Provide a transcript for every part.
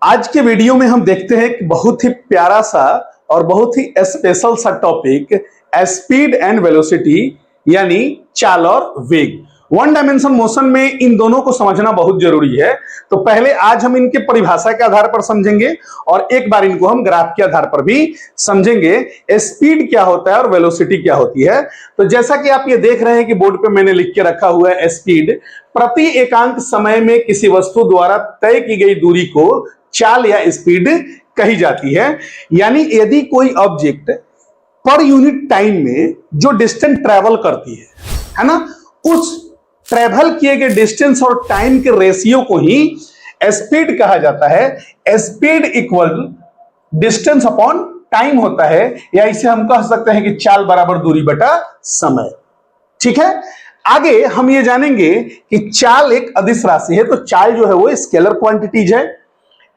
आज के वीडियो में हम देखते हैं कि बहुत ही प्यारा सा और बहुत ही स्पेशल सा टॉपिक स्पीड एंड वेलोसिटी यानी चाल और वेग। वन डायमेंशन मोशन में इन दोनों को समझना बहुत जरूरी है। तो पहले आज हम इनके परिभाषा के आधार पर समझेंगे और एक बार इनको हम ग्राफ के आधार पर भी समझेंगे। स्पीड क्या होता है और वेलोसिटी क्या होती है। तो जैसा कि आप ये देख रहे हैं कि बोर्ड पे मैंने लिख के रखा हुआ है, स्पीड प्रति एकांक समय में किसी वस्तु द्वारा तय की गई दूरी को चाल या स्पीड कही जाती है। यानी यदि कोई ऑब्जेक्ट पर यूनिट टाइम में जो डिस्टेंस ट्रेवल करती है ना, उस ट्रेवल किए गए डिस्टेंस और टाइम के रेशियो को ही स्पीड कहा जाता है। Speed equal distance upon time होता है, या इसे हम कह सकते हैं कि चाल बराबर दूरी बटा समय। ठीक है, आगे हम ये जानेंगे कि चाल एक अदिश राशि है। तो चाल जो है वो स्केलर क्वांटिटीज है।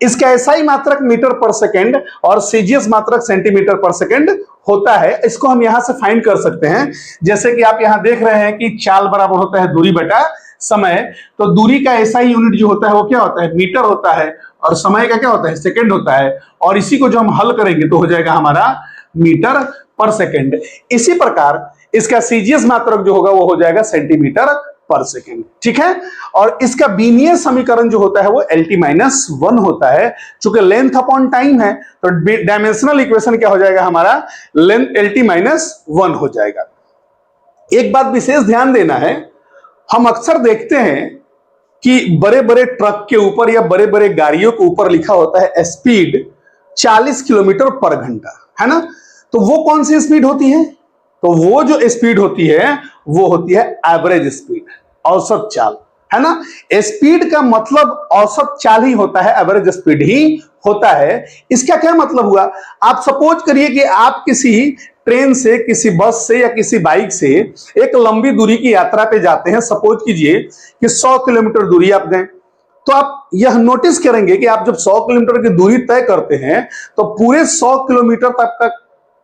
इसका एसआई मात्रक मीटर पर सेकेंड और सीजीएस मात्रक सेंटीमीटर पर सेकेंड होता है। इसको हम यहां से फाइंड कर सकते हैं। जैसे कि आप यहां देख रहे हैं कि चाल बराबर होता है दूरी बटा समय। तो दूरी का एसआई यूनिट जो होता है वो क्या होता है, मीटर होता है, और समय का क्या होता है, सेकेंड होता है। और इसी को जो हम हल करेंगे तो हो जाएगा हमारा मीटर पर सेकेंड। इसी प्रकार इसका सीजीएस मात्रक जो होगा वो हो जाएगा सेंटीमीटर पर सेकेंड। ठीक है, और इसका बीनीय समीकरण जो होता है वो LT-1 होता है। चूंकि लेंथ अपॉन टाइम है तो डायमेंशनल इक्वेशन क्या हो जाएगा हमारा, लेंथ LT-1 हो जाएगा। एक बात विशेष ध्यान देना है, हम अक्सर देखते हैं कि बड़े बड़े ट्रक के ऊपर या बड़े बड़े गाड़ियों के ऊपर लिखा होता है स्पीड 40 किलोमीटर पर घंटा, है ना। तो वो कौन सी स्पीड होती है, तो वो जो स्पीड होती है वो होती है एवरेज स्पीड, औसत चाल, है ना। स्पीड का मतलब औसत चाल ही होता है, एवरेज स्पीड ही होता है। इसका क्या मतलब हुआ, आप सपोज करिए कि आप किसी ट्रेन से, किसी बस से या किसी बाइक से एक लंबी दूरी की यात्रा पे जाते हैं। सपोज कीजिए कि 100 किलोमीटर दूरी आप गए, तो आप यह नोटिस करेंगे कि आप जब 100 किलोमीटर की दूरी तय करते हैं तो पूरे 100 किलोमीटर तक का,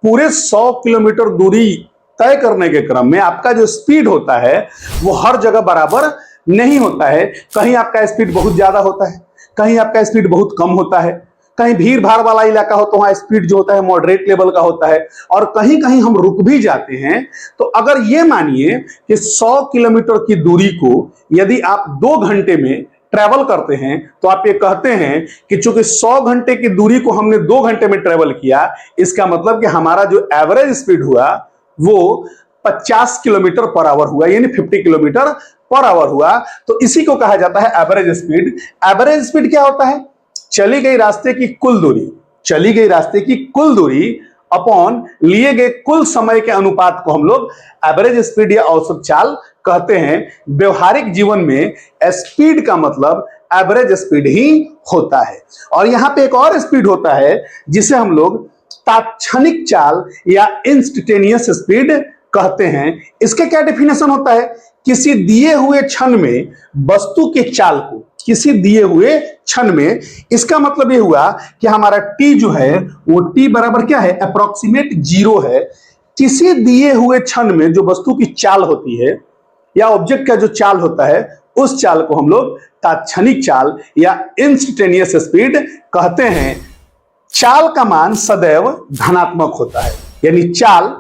पूरे 100 किलोमीटर दूरी तय करने के क्रम में आपका जो स्पीड होता है वो हर जगह बराबर नहीं होता है। कहीं आपका स्पीड बहुत ज्यादा होता है, कहीं आपका स्पीड बहुत कम होता है, कहीं भीड़ भाड़ वाला इलाका हो तो वहां स्पीड जो होता है मॉडरेट लेवल का होता है, और कहीं कहीं हम रुक भी जाते हैं। तो अगर ये मानिए कि 100 किलोमीटर की दूरी को यदि आप 2 घंटे में ट्रेवल करते हैं तो आप ये कहते हैं कि चूंकि 100 घंटे की दूरी को हमने 2 घंटे में ट्रेवल किया, इसका मतलब कि हमारा जो एवरेज स्पीड हुआ वो 50 किलोमीटर पर आवर हुआ, यानी 50 किलोमीटर पर आवर हुआ। तो इसी को कहा जाता है एवरेज स्पीड। एवरेज स्पीड क्या होता है, चली गई रास्ते की कुल दूरी, चली गई रास्ते की कुल दूरी अपॉन लिए गए कुल समय के अनुपात को हम लोग एवरेज स्पीड या औसत चाल कहते हैं। व्यवहारिक जीवन में स्पीड का मतलब एवरेज स्पीड ही होता है। और यहां पे एक और स्पीड होता है जिसे हम लोग तात्क्षणिक चाल या इंस्टेंटेनियस स्पीड कहते हैं। इसके क्या डेफिनेशन होता है, किसी दिए हुए क्षण में वस्तु के चाल को, किसी दिए हुए क्षण में, इसका मतलब यह हुआ कि हमारा t जो है वो t बराबर क्या है, अप्रोक्सीमेट 0 है। किसी दिए हुए क्षण में जो वस्तु की चाल होती है या ऑब्जेक्ट का जो चाल होता है उस चाल को हम लोग तात्क्षणिक चाल या इंस्टेंटेनियस स्पीड कहते हैं। चाल का मान सदैव धनात्मक होता है, यानी चाल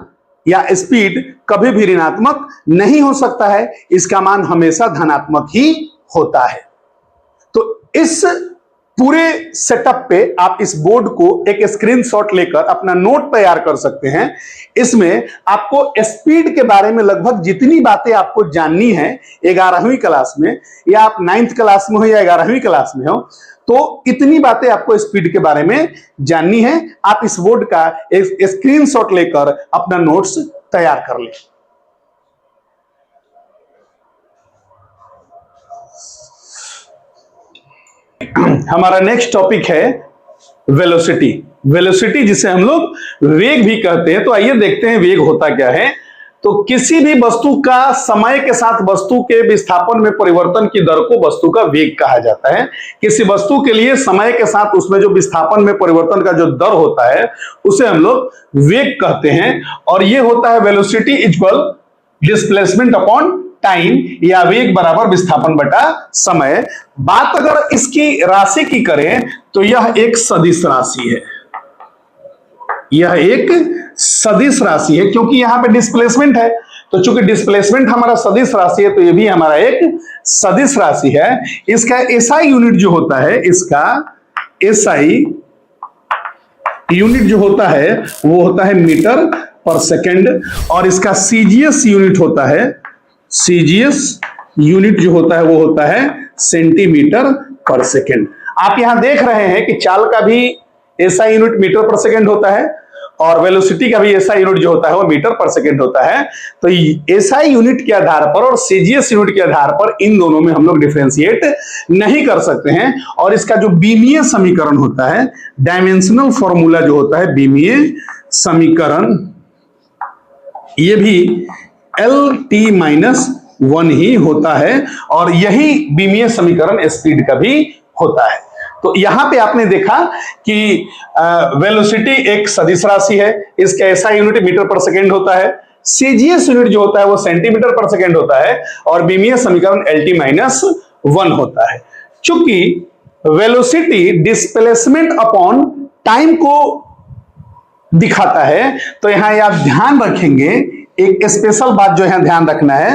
या स्पीड कभी भी ऋणात्मक नहीं हो सकता है, इसका मान हमेशा धनात्मक ही होता है। तो इस पूरे सेटअप पे आप इस बोर्ड को एक स्क्रीनशॉट लेकर अपना नोट तैयार कर सकते हैं। इसमें आपको स्पीड के बारे में लगभग जितनी बातें आपको जाननी है 11वीं क्लास में, या आप 9th क्लास में हो या 11वीं क्लास में हो, तो इतनी बातें आपको स्पीड के बारे में जाननी है। आप इस बोर्ड का एक स्क्रीनशॉट लेकर अपना नोट्स तैयार कर लें। हमारा नेक्स्ट टॉपिक है वेलोसिटी। वेलोसिटी जिसे हम लोग वेग भी कहते हैं। तो आइए देखते हैं वेग होता क्या है। तो किसी भी वस्तु का समय के साथ वस्तु के विस्थापन में परिवर्तन की दर को वस्तु का वेग कहा जाता है। किसी वस्तु के लिए समय के साथ उसमें जो विस्थापन में परिवर्तन का जो दर होता है उसे हम लोग वेग कहते हैं। और ये होता है velocity equal displacement upon time या वेग बराबर विस्थापन बटा समय। बात अगर इसकी राशि की करें तो यह एक सदिश राशि है, यह एक सदिश राशि है क्योंकि यहां पे डिस्प्लेसमेंट है। तो चूंकि डिस्प्लेसमेंट हमारा सदिश राशि है तो ये भी हमारा एक सदिश राशि है। इसका एसआई यूनिट जो होता है, इसका एसआई यूनिट जो होता है वो होता है मीटर पर सेकेंड, और इसका सीजीएस यूनिट होता है, सीजीएस यूनिट जो होता है वो होता है सेंटीमीटर पर सेकेंड। आप यहां देख रहे हैं कि चाल का भी एसआई यूनिट मीटर पर सेकेंड होता है और वेलोसिटी का भी एसआई यूनिट जो होता है वो मीटर पर सेकेंड होता है। तो एसआई यूनिट के आधार पर और सीजीएस यूनिट के आधार पर इन दोनों में हम लोग डिफरेंशिएट नहीं कर सकते हैं। और इसका जो बीमीय समीकरण होता है, डायमेंशनल फॉर्मूला जो होता है बीमीय समीकरण, ये भी LT-1 ही होता है और यही बीमीय समीकरण स्पीड का भी होता है। तो यहां पे आपने देखा कि वेलोसिटी एक सदिश राशि है, इसका एसआई यूनिट मीटर पर सेकेंड होता है, सीजीएस यूनिट जो होता है वो सेंटीमीटर पर सेकेंड होता है और बीमीय समीकरण LT-1 होता है। चूंकि वेलोसिटी डिस्प्लेसमेंट अपॉन टाइम को दिखाता है तो यहां आप ध्यान रखेंगे एक स्पेशल बात जो यहां ध्यान रखना है।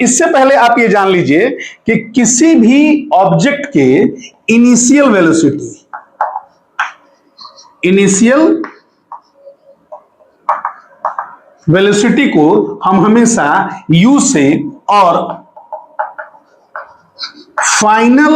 इससे पहले आप ये जान लीजिए कि किसी भी ऑब्जेक्ट के इनिशियल वेलोसिटी को हम हमेशा u से और फाइनल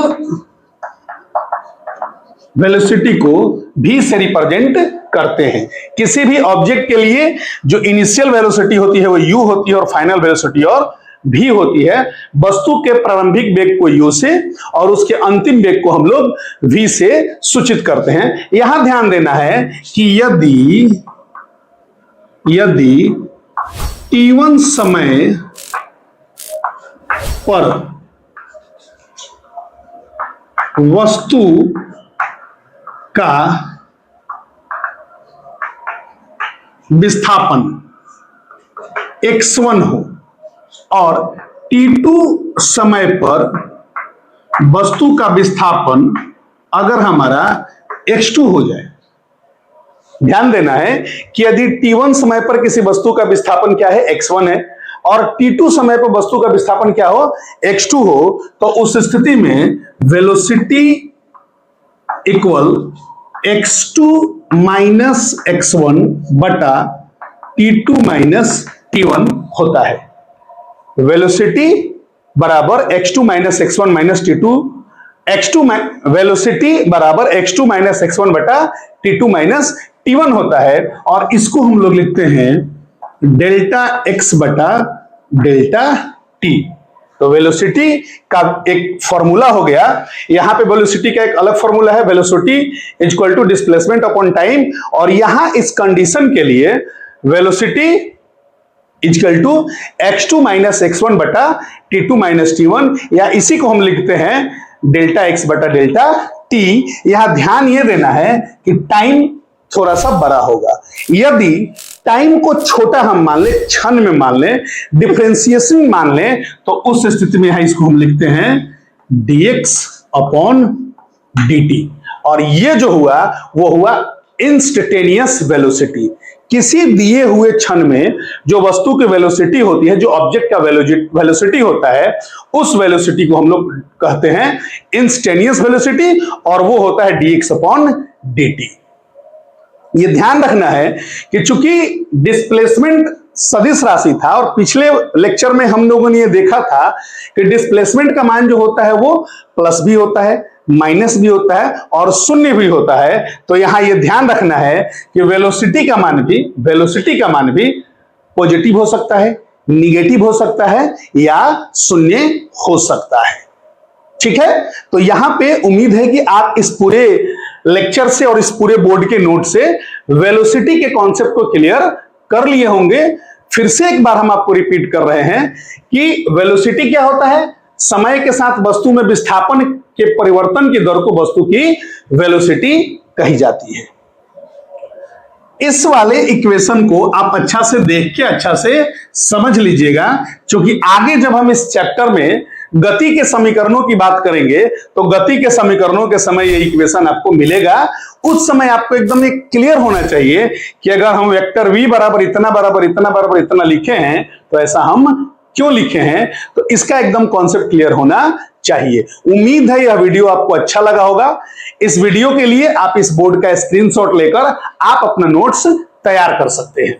वेलोसिटी को v से रिप्रेजेंट करते हैं। किसी भी ऑब्जेक्ट के लिए जो इनिशियल वेलोसिटी होती है वो u होती है और फाइनल वेलोसिटी और v होती है। वस्तु के प्रारंभिक वेग को u से और उसके अंतिम वेग को हम लोग v से सूचित करते हैं। यहां ध्यान देना है कि यदि t1 समय पर वस्तु का विस्थापन x1 हो और t2 समय पर वस्तु का विस्थापन अगर हमारा x2 हो जाए। ध्यान देना है कि यदि t1 समय पर किसी वस्तु का विस्थापन क्या है, x1 है, और t2 समय पर वस्तु का विस्थापन क्या हो, x2 हो, तो उस स्थिति में velocity equal x2 minus x1 बटा t2 माइनस t1 होता है। वेलोसिटी बराबर x2 minus x1 minus t2, velocity बराबर x2 माइनस x1 बटा t2 माइनस t1 होता है और इसको हम लोग लिखते हैं डेल्टा x बटा डेल्टा t। तो वेलोसिटी का एक फॉर्मूला हो गया। यहां पे वेलोसिटी का एक अलग फॉर्मूला है, velocity equal to displacement upon time, और यहां इस कंडीशन के लिए velocity equal to x2 minus x1 बटा t2 माइनस t1, या इसी को हम लिखते हैं डेल्टा x बटा डेल्टा t। यहां ध्यान यह देना है कि टाइम थोड़ा सा बड़ा होगा। यदि टाइम को छोटा हम मान ले, क्षण में मान ले, डिफरेंशिएशन मान ले, तो उस स्थिति में यहां इसको हम लिखते हैं dx अपॉन dt, और ये जो हुआ वो हुआ इंस्टेंटेनियस वेलोसिटी। किसी दिए हुए क्षण में जो वस्तु की वेलोसिटी होती है, जो ऑब्जेक्ट का वेलोसिटी होता है, उस वेलोसिटी को हम लोग कहते हैं इंस्टेंटेनियस वेलोसिटी, और वो होता है dx अपॉन dt। ये ध्यान रखना है कि चूंकि डिस्प्लेसमेंट सदिश राशि था और पिछले लेक्चर में हम लोगों ने ये देखा था कि डिस्प्लेसमेंट का मान जो होता है वो प्लस भी होता है, माइनस भी होता है और शून्य भी होता है। तो यहां ये ध्यान रखना है कि वेलोसिटी का मान भी पॉजिटिव हो सकता है, निगेटिव हो सकता है या शून्य हो सकता है। ठीक है, तो यहां पे उम्मीद है कि आप इस पूरे लेक्चर से और इस पूरे बोर्ड के नोट से वेलोसिटी के कॉन्सेप्ट को क्लियर कर लिए होंगे। फिर से एक बार हम आपको रिपीट कर रहे हैं कि वेलोसिटी क्या होता है, समय के साथ वस्तु में विस्थापन के परिवर्तन की दर को वस्तु की वेलोसिटी कही जाती है। इस वाले इक्वेशन को आप अच्छा से देख के अच्छा से समझ लीजिएगा, क्योंकि आगे जब हम इस चैप्टर में गति के समीकरणों की बात करेंगे तो गति के समीकरणों के समय ये इक्वेशन आपको मिलेगा। उस समय आपको एकदम एक क्लियर होना चाहिए कि अगर हम वेक्टर v बराबर इतना बराबर इतना बराबर इतना लिखे हैं तो ऐसा हम क्यों लिखे हैं, तो इसका एकदम कॉन्सेप्ट क्लियर होना चाहिए। उम्मीद है यह वीडियो आपको अच्छा लगा होगा। इस वीडियो के लिए आप इस बोर्ड का स्क्रीनशॉट लेकर आप अपना नोट्स तैयार कर सकते हैं।